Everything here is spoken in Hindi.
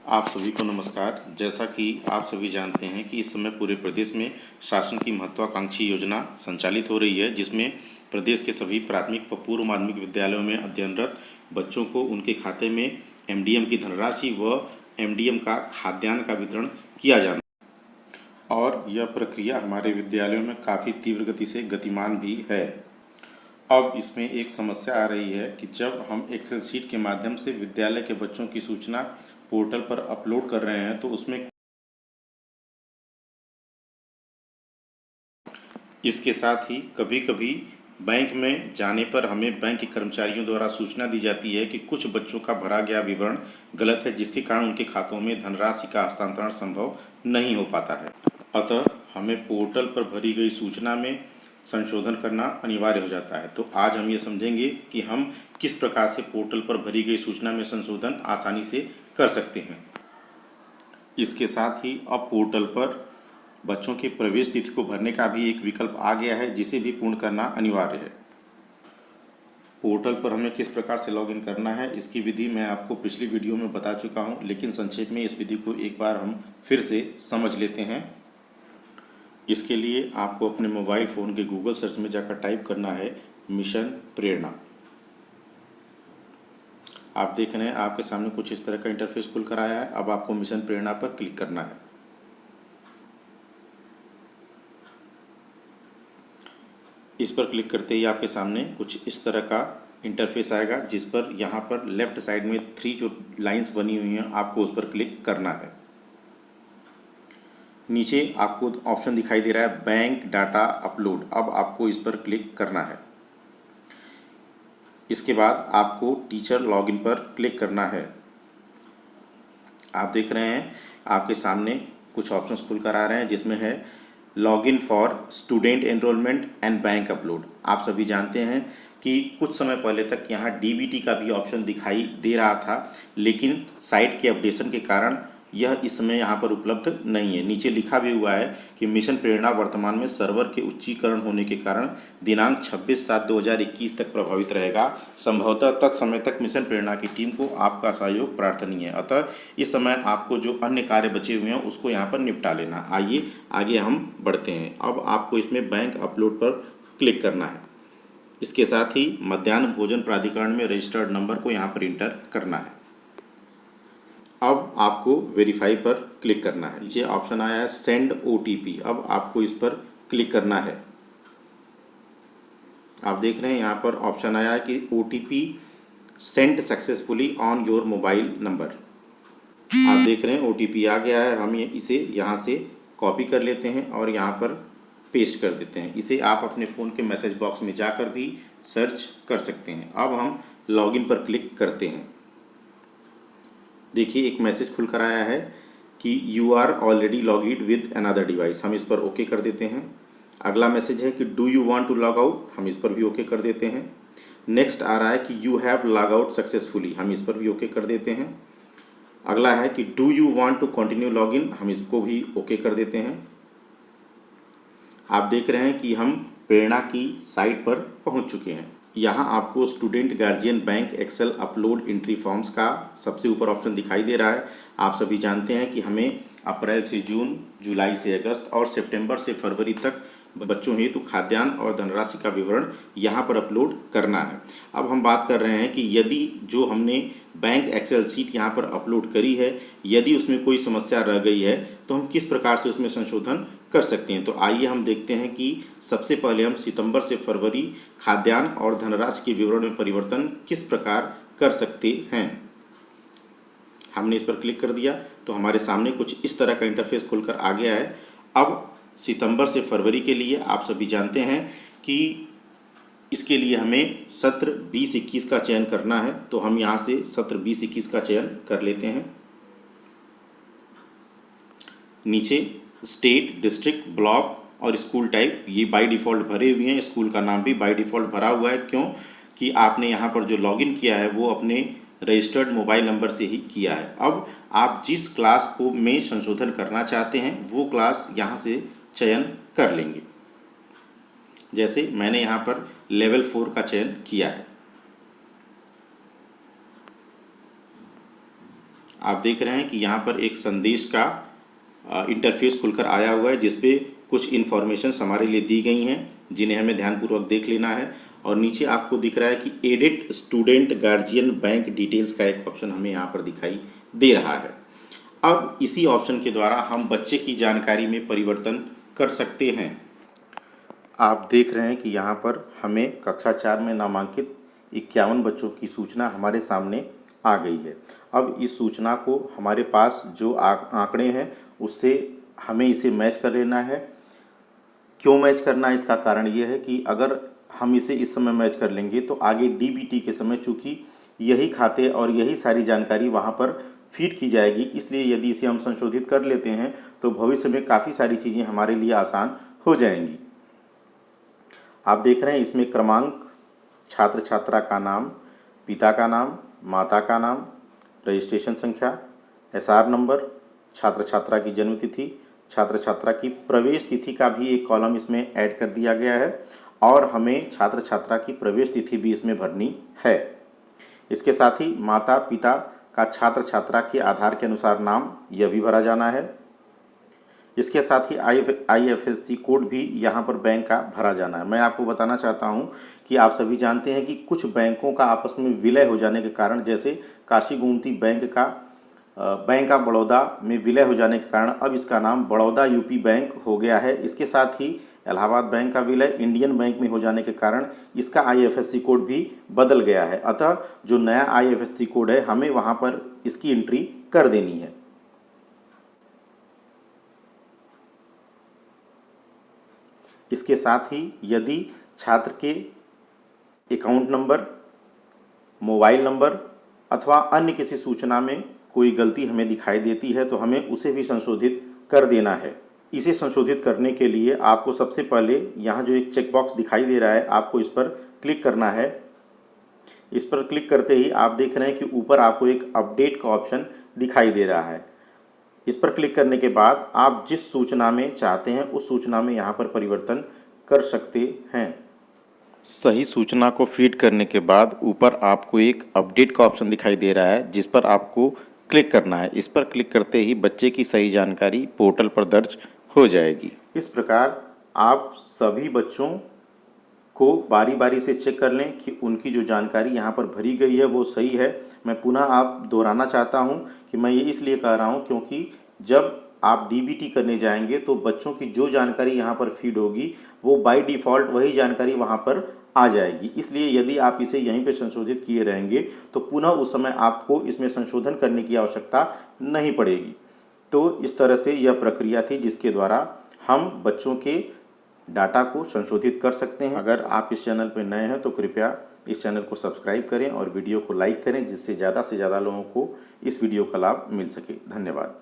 आप सभी को नमस्कार। जैसा कि आप सभी जानते हैं कि इस समय पूरे प्रदेश में शासन की महत्वाकांक्षी योजना संचालित हो रही है, जिसमें प्रदेश के सभी प्राथमिक व पूर्व माध्यमिक विद्यालयों में अध्ययनरत बच्चों को उनके खाते में एमडीएम की धनराशि व एमडीएम का खाद्यान्न का वितरण किया जाना और यह प्रक्रिया हमारे विद्यालयों में काफ़ी तीव्र गति से गतिमान भी है। अब इसमें एक समस्या आ रही है कि जब हम एक्सेल शीट के माध्यम से विद्यालय के बच्चों की सूचना पोर्टल पर अपलोड कर रहे हैं तो उसमें इसके साथ ही कभी कभी बैंक में जाने पर हमें बैंक के कर्मचारियों द्वारा सूचना दी जाती है कि कुछ बच्चों का भरा गया विवरण गलत है, जिसके कारण उनके खातों में धनराशि का हस्तांतरण संभव नहीं हो पाता है। अतः हमें पोर्टल पर भरी गई सूचना में संशोधन करना अनिवार्य हो जाता है। तो आज हम ये समझेंगे कि हम किस प्रकार से पोर्टल पर भरी गई सूचना में संशोधन आसानी से कर सकते हैं। इसके साथ ही अब पोर्टल पर बच्चों के प्रवेश तिथि को भरने का भी एक विकल्प आ गया है, जिसे भी पूर्ण करना अनिवार्य है। पोर्टल पर हमें किस प्रकार से लॉगिन करना है, इसकी विधि मैं आपको पिछली वीडियो में बता चुका हूं, लेकिन संक्षेप में इस विधि को एक बार हम फिर से समझ लेते हैं। इसके लिए आपको अपने मोबाइल फ़ोन के गूगल सर्च में जाकर टाइप करना है मिशन प्रेरणा। आप देख रहे हैं आपके सामने कुछ इस तरह का इंटरफेस खुल कर आया है। अब आपको मिशन प्रेरणा पर क्लिक करना है। इस पर क्लिक करते ही आपके सामने कुछ इस तरह का इंटरफेस आएगा, जिस पर यहाँ पर लेफ्ट साइड में 3 जो लाइंस बनी हुई हैं आपको उस पर क्लिक करना है। नीचे आपको ऑप्शन दिखाई दे रहा है बैंक डाटा अपलोड। अब आपको इस पर क्लिक करना है। इसके बाद आपको टीचर लॉगिन पर क्लिक करना है। आप देख रहे हैं आपके सामने कुछ ऑप्शंस खुलकर आ रहे हैं, जिसमें है login for student enrolment and bank upload. आप सभी जानते हैं कि कुछ समय पहले तक यहाँ डीबीटी का भी ऑप्शन दिखाई दे रहा था, लेकिन साइट के अपडेशन के कारण यह इस समय यहाँ पर उपलब्ध नहीं है। नीचे लिखा भी हुआ है कि मिशन प्रेरणा वर्तमान में सर्वर के उच्चीकरण होने के कारण दिनांक 26/7/2021 तक प्रभावित रहेगा। संभवतः तत्समय तक मिशन प्रेरणा की टीम को आपका सहयोग प्रार्थनीय है। अतः इस समय आपको जो अन्य कार्य बचे हुए हैं उसको यहाँ पर निपटा लेना। आइए आगे हम बढ़ते हैं। अब आपको इसमें बैंक अपलोड पर क्लिक करना है। इसके साथ ही मध्याह्न भोजन प्राधिकरण में रजिस्टर्ड नंबर को यहाँ पर इंटर करना है। अब आपको वेरीफाई पर क्लिक करना है। नीचे ऑप्शन आया है सेंड ओटीपी। अब आपको इस पर क्लिक करना है। आप देख रहे हैं यहाँ पर ऑप्शन आया है कि OTP send successfully on your mobile number. आप देख रहे हैं ओटीपी आ गया है। हम इसे यहाँ से कॉपी कर लेते हैं और यहाँ पर पेस्ट कर देते हैं। इसे आप अपने फ़ोन के मैसेज बॉक्स में जाकर भी सर्च कर सकते हैं। अब हम लॉगिन पर क्लिक करते हैं। देखिए एक मैसेज खुल कर आया है कि you are already logged with another device. हम इस पर ओके कर देते हैं। अगला मैसेज है कि do you want to log out. हम इस पर भी ओके कर देते हैं। नेक्स्ट आ रहा है कि you have log out successfully. हम इस पर भी ओके कर देते हैं। अगला है कि do you want to continue login. हम इसको भी ओके कर देते हैं। आप देख रहे हैं कि हम प्रेरणा की साइट पर पहुंच चुके हैं। यहाँ आपको student guardian bank excel upload entry forms का सबसे ऊपर ऑप्शन दिखाई दे रहा है। आप सभी जानते हैं कि हमें अप्रैल से जून, जुलाई से अगस्त और सितंबर से फरवरी तक बच्चों हेतु खाद्यान्न और धनराशि का विवरण यहाँ पर अपलोड करना है। अब हम बात कर रहे हैं कि यदि जो हमने बैंक एक्सेल शीट यहाँ पर अपलोड करी है, यदि उसमें कोई समस्या रह गई है तो हम किस प्रकार से उसमें संशोधन कर सकते हैं। तो आइए हम देखते हैं कि सबसे पहले हम सितंबर से फरवरी खाद्यान्न और धनराशि के विवरण में परिवर्तन किस प्रकार कर सकते हैं। हमने इस पर क्लिक कर दिया तो हमारे सामने कुछ इस तरह का इंटरफेस खुलकर आ गया है। अब सितंबर से फरवरी के लिए आप सभी जानते हैं कि इसके लिए हमें सत्र 20-21 का चयन करना है। तो हम यहाँ से सत्र 20-21 का चयन कर लेते हैं। नीचे स्टेट, डिस्ट्रिक्ट, ब्लॉक और स्कूल टाइप ये बाय डिफ़ॉल्ट भरे हुए हैं। स्कूल का नाम भी बाय डिफ़ॉल्ट भरा हुआ है, क्यों कि आपने यहाँ पर जो लॉगिन किया है वो अपने रजिस्टर्ड मोबाइल नंबर से ही किया है। अब आप जिस क्लास को में संशोधन करना चाहते हैं वो क्लास यहाँ से चयन कर लेंगे। जैसे मैंने यहाँ पर लेवल 4 का चयन किया है। आप देख रहे हैं कि यहाँ पर एक संदेश का इंटरफेस खुलकर आया हुआ है जिस पे कुछ इन्फॉर्मेशंस हमारे लिए दी गई हैं जिन्हें हमें ध्यानपूर्वक देख लेना है। और नीचे आपको दिख रहा है कि edit student guardian bank details का एक ऑप्शन हमें यहाँ पर दिखाई दे रहा है। अब इसी ऑप्शन के द्वारा हम बच्चे की जानकारी में परिवर्तन कर सकते हैं। आप देख रहे हैं कि यहाँ पर हमें कक्षा 4 में नामांकित 51 बच्चों की सूचना हमारे सामने आ गई है। अब इस सूचना को हमारे पास जो आंकड़े हैं उससे हमें इसे मैच कर लेना है। क्यों मैच करना है, इसका कारण ये है कि अगर हम इसे इस समय मैच कर लेंगे तो आगे डीबीटी के समय चूँकि यही खाते और यही सारी जानकारी वहाँ पर फीड की जाएगी, इसलिए यदि इसे हम संशोधित कर लेते हैं तो भविष्य में काफ़ी सारी चीज़ें हमारे लिए आसान हो जाएंगी। आप देख रहे हैं इसमें क्रमांक, छात्र छात्रा का नाम, पिता का नाम, माता का नाम, रजिस्ट्रेशन संख्या, एसआर नंबर, छात्र छात्रा की जन्म तिथि, छात्र छात्रा की प्रवेश तिथि का भी एक कॉलम इसमें ऐड कर दिया गया है और हमें छात्र छात्रा की प्रवेश तिथि भी इसमें भरनी है। इसके साथ ही माता पिता का छात्र छात्रा के आधार के अनुसार नाम यह भी भरा जाना है। इसके साथ ही IFSC कोड भी यहाँ पर बैंक का भरा जाना है। मैं आपको बताना चाहता हूँ कि आप सभी जानते हैं कि कुछ बैंकों का आपस में विलय हो जाने के कारण, जैसे काशी गोमती बैंक ऑफ बड़ौदा में विलय हो जाने के कारण अब इसका नाम बड़ौदा यूपी बैंक हो गया है। इसके साथ ही इलाहाबाद बैंक का विलय इंडियन बैंक में हो जाने के कारण इसका IFSC कोड भी बदल गया है। अतः जो नया IFSC कोड है हमें वहाँ पर इसकी एंट्री कर देनी है। इसके साथ ही यदि छात्र के अकाउंट नंबर, मोबाइल नंबर अथवा अन्य किसी सूचना में कोई गलती हमें दिखाई देती है तो हमें उसे भी संशोधित कर देना है। इसे संशोधित करने के लिए आपको सबसे पहले यहाँ जो एक चेक बॉक्स दिखाई दे रहा है आपको इस पर क्लिक करना है। इस पर क्लिक करते ही आप देख रहे हैं कि ऊपर आपको एक अपडेट का ऑप्शन दिखाई दे रहा है। इस पर क्लिक करने के बाद आप जिस सूचना में चाहते हैं उस सूचना में यहाँ पर परिवर्तन कर सकते हैं। सही सूचना को फीड करने के बाद ऊपर आपको एक अपडेट का ऑप्शन दिखाई दे रहा है जिस पर आपको क्लिक करना है। इस पर क्लिक करते ही बच्चे की सही जानकारी पोर्टल पर दर्ज हो जाएगी। इस प्रकार आप सभी बच्चों को बारी बारी से चेक कर लें कि उनकी जो जानकारी यहाँ पर भरी गई है वो सही है। मैं पुनः आप दोहराना चाहता हूँ कि मैं ये इसलिए कह रहा हूँ क्योंकि जब आप डीबीटी करने जाएंगे तो बच्चों की जो जानकारी यहाँ पर फीड होगी वो बाय डिफ़ॉल्ट वही जानकारी वहाँ पर आ जाएगी। इसलिए यदि आप इसे यहीं पे संशोधित किए रहेंगे तो पुनः उस समय आपको इसमें संशोधन करने की आवश्यकता नहीं पड़ेगी। तो इस तरह से यह प्रक्रिया थी जिसके द्वारा हम बच्चों के डाटा को संशोधित कर सकते हैं। अगर आप इस चैनल पर नए हैं तो कृपया इस चैनल को सब्सक्राइब करें और वीडियो को लाइक करें जिससे ज़्यादा से ज़्यादा लोगों को इस वीडियो का लाभ मिल सके। धन्यवाद।